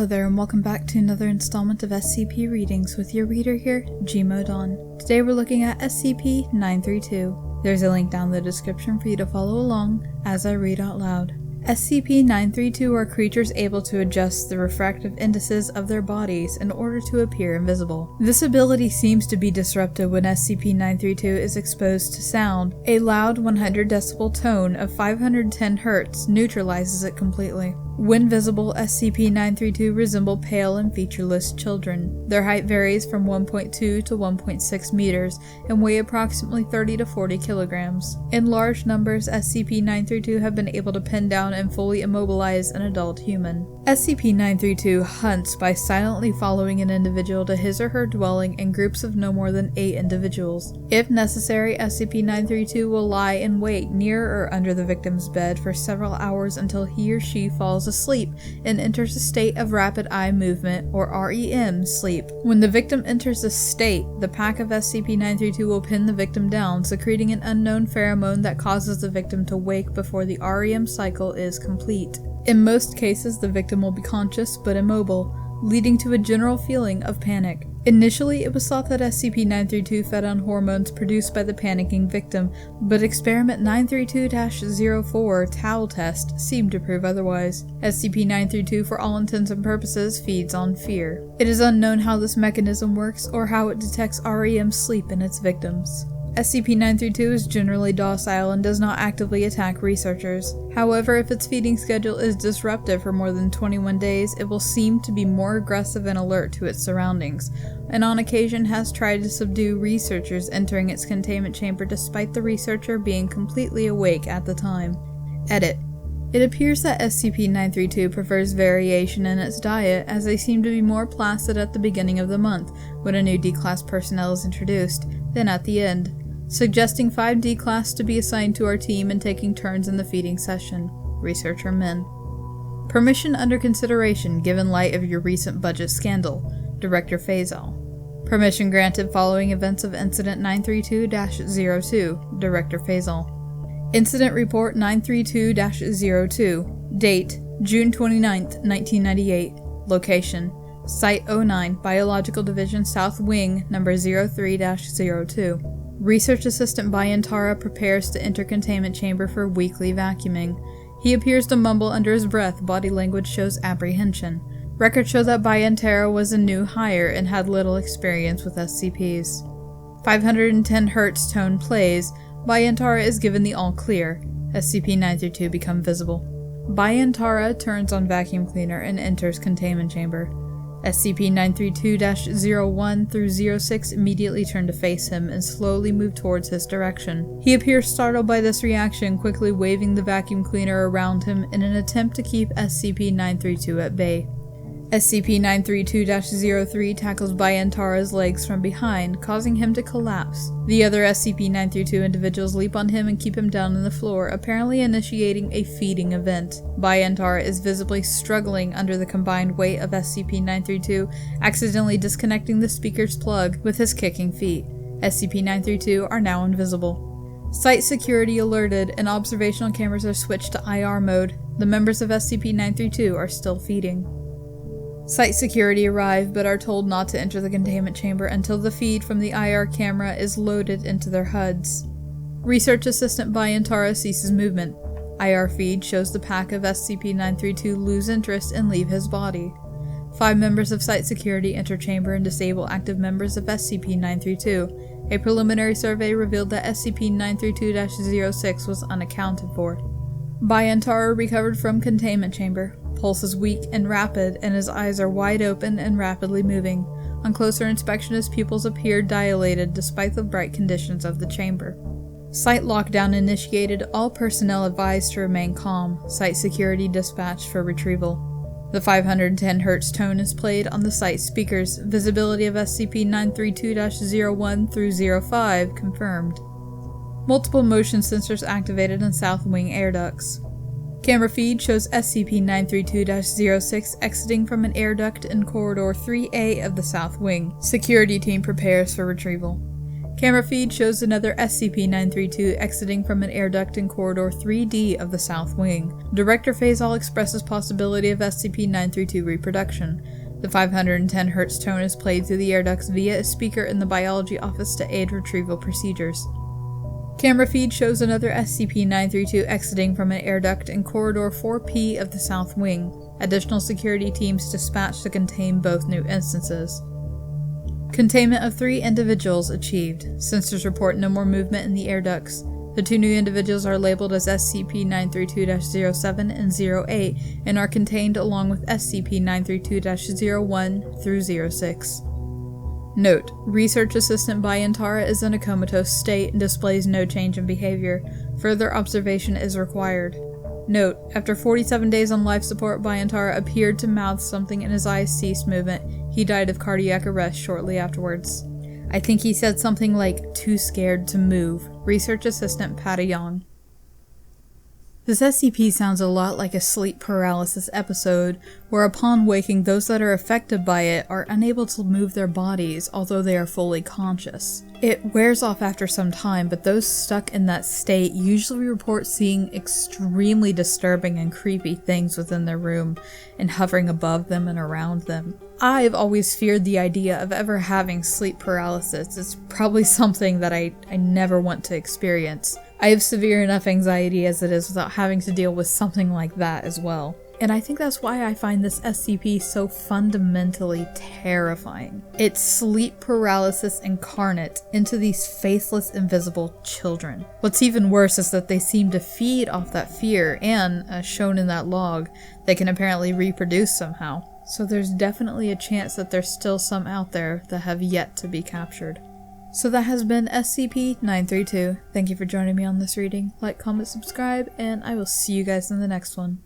there, and welcome back to another installment of SCP Readings with your reader here, Gmodon. Today we're looking at SCP-932. There's a link down in the description for you to follow along as I read out loud. SCP-932 are creatures able to adjust the refractive indices of their bodies in order to appear invisible. This ability seems to be disrupted when SCP-932 is exposed to sound. A loud 100 decibel tone of 510 Hz neutralizes it completely. When visible, SCP-932 resemble pale and featureless children. Their height varies from 1.2 to 1.6 meters and weigh approximately 30 to 40 kilograms. In large numbers, SCP-932 have been able to pin down and fully immobilize an adult human. SCP-932 hunts by silently following an individual to his or her dwelling in groups of no more than 8 individuals. If necessary, SCP-932 will lie in wait near or under the victim's bed for several hours until he or she falls asleep and enters a state of rapid eye movement, or REM sleep. When the victim enters this state, the pack of SCP-932 will pin the victim down, secreting an unknown pheromone that causes the victim to wake before the REM cycle is complete. In most cases, the victim will be conscious but immobile, leading to a general feeling of panic. Initially, it was thought that SCP-932 fed on hormones produced by the panicking victim, but Experiment 932-04 Tau test seemed to prove otherwise. SCP-932, for all intents and purposes, feeds on fear. It is unknown how this mechanism works or how it detects REM sleep in its victims. SCP-932 is generally docile and does not actively attack researchers. However, if its feeding schedule is disrupted for more than 21 days, it will seem to be more aggressive and alert to its surroundings, and on occasion has tried to subdue researchers entering its containment chamber despite the researcher being completely awake at the time. Edit. It appears that SCP-932 prefers variation in its diet, as they seem to be more placid at the beginning of the month, when a new D-Class personnel is introduced, than at the end, suggesting 5 D-Class to be assigned to our team and taking turns in the feeding session. Researcher Min. Permission under consideration given light of your recent budget scandal. Director Faisal. Permission granted following events of Incident 932-02. Director Faisal. Incident Report 932-02. Date: June 29, 1998. Location: Site 09, Biological Division South Wing, number 03-02. Research Assistant Bayantara prepares to enter containment chamber for weekly vacuuming. He appears to mumble under his breath. Body language shows apprehension. Records show that Bayantara was a new hire and had little experience with SCPs. 510 Hz tone plays. Bayantara is given the all-clear. SCP-932 become visible. Bayantara turns on vacuum cleaner and enters containment chamber. SCP-932-01 through 06 immediately turn to face him and slowly move towards his direction. He appears startled by this reaction, quickly waving the vacuum cleaner around him in an attempt to keep SCP-932 at bay. SCP-932-03 tackles Bayantara's legs from behind, causing him to collapse. The other SCP-932 individuals leap on him and keep him down on the floor, apparently initiating a feeding event. Bayantara is visibly struggling under the combined weight of SCP-932, accidentally disconnecting the speaker's plug with his kicking feet. SCP-932 are now invisible. Site security alerted, and observational cameras are switched to IR mode. The members of SCP-932 are still feeding. Site security arrive, but are told not to enter the containment chamber until the feed from the IR camera is loaded into their HUDs. Research Assistant Bayantara ceases movement. IR feed shows the pack of SCP-932 lose interest and leave his body. 5 members of Site security enter chamber and disable active members of SCP-932. A preliminary survey revealed that SCP-932-06 was unaccounted for. Bayantara recovered from containment chamber. Pulse is weak and rapid, and his eyes are wide open and rapidly moving. On closer inspection, his pupils appear dilated despite the bright conditions of the chamber. Site lockdown initiated. All personnel advised to remain calm. Site security dispatched for retrieval. The 510 Hz tone is played on the site speakers. Visibility of SCP-932-01 through 05 confirmed. Multiple motion sensors activated in South Wing air ducts. Camera feed shows SCP-932-06 exiting from an air duct in Corridor 3A of the South Wing. Security team prepares for retrieval. Camera feed shows another SCP-932 exiting from an air duct in Corridor 3D of the South Wing. Director Faisal expresses possibility of SCP-932 reproduction. The 510 Hz tone is played through the air ducts via a speaker in the biology office to aid retrieval procedures. Camera feed shows another SCP-932 exiting from an air duct in Corridor 4P of the South Wing. Additional security teams dispatched to contain both new instances. Containment of 3 individuals achieved. Sensors report no more movement in the air ducts. The 2 new individuals are labeled as SCP-932-07 and 08 and are contained along with SCP-932-01 through 06. Note: Research Assistant Bayantara is in a comatose state and displays no change in behavior. Further observation is required. Note: After 47 days on life support, Bayantara appeared to mouth something and his eyes ceased movement. He died of cardiac arrest shortly afterwards. I think he said something like, "too scared to move." Research Assistant Patayong. This SCP sounds a lot like a sleep paralysis episode, where upon waking those that are affected by it are unable to move their bodies, although they are fully conscious. It wears off after some time, but those stuck in that state usually report seeing extremely disturbing and creepy things within their room, and hovering above them and around them. I've always feared the idea of ever having sleep paralysis. It's probably something that I never want to experience. I have severe enough anxiety as it is without having to deal with something like that as well. And I think that's why I find this SCP so fundamentally terrifying. It's sleep paralysis incarnate into these faceless, invisible children. What's even worse is that they seem to feed off that fear, and, as shown in that log, they can apparently reproduce somehow. So there's definitely a chance that there's still some out there that have yet to be captured. So that has been SCP-932. Thank you for joining me on this reading. Like, comment, subscribe, and I will see you guys in the next one.